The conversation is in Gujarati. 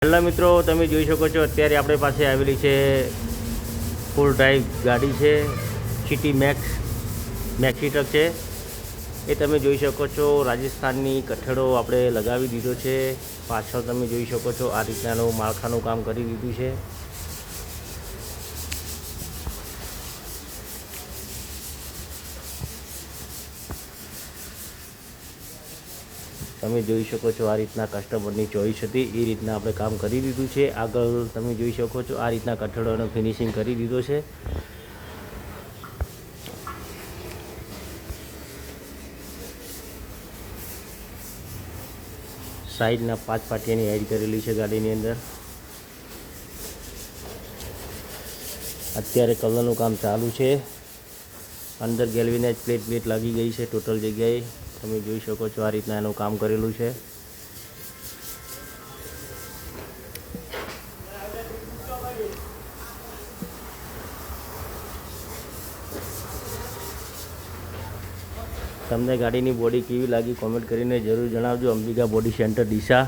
હેલો મિત્રો, તમે જોઈ શકો છો અત્યારે આપણી પાસે આવેલી છે ફૂલ ડ્રાઈવ ગાડી છે સિટી મેક્સી ટ્રક છે એ તમે જોઈ શકો છો. રાજસ્થાનની કઠેડો આપણે લગાવી દીધો છે. પાછળ તમે જોઈ શકો છો આ રીતનાનું માળખાનું કામ કરી દીધું છે. તમે જોઈ શકો છો આ રીતના કસ્ટમરની ચોઈસ હતી એ રીતના આપણે કામ કરી દીધું છે. આગળ તમે જોઈ શકો છો આ રીતના કઠેડોનો ફિનિશિંગ કરી દીધો છે. સાઈડના 5 પાટિયાની એડ કરેલી છે ગાડીની અંદર. અત્યારે કલરનું કામ ચાલુ છે. અંદર ગેલ્વેનાઇઝ પ્લેટ લાગી ગઈ છે ટોટલ જગ્યાએ. તમે જોઈ શકો છો આ રીતના એનું કામ કરેલું છે. તમને ગાડીની બોડી કેવી લાગી કોમેન્ટ કરીને જરૂર જણાવજો. Ambika body centre Deesa.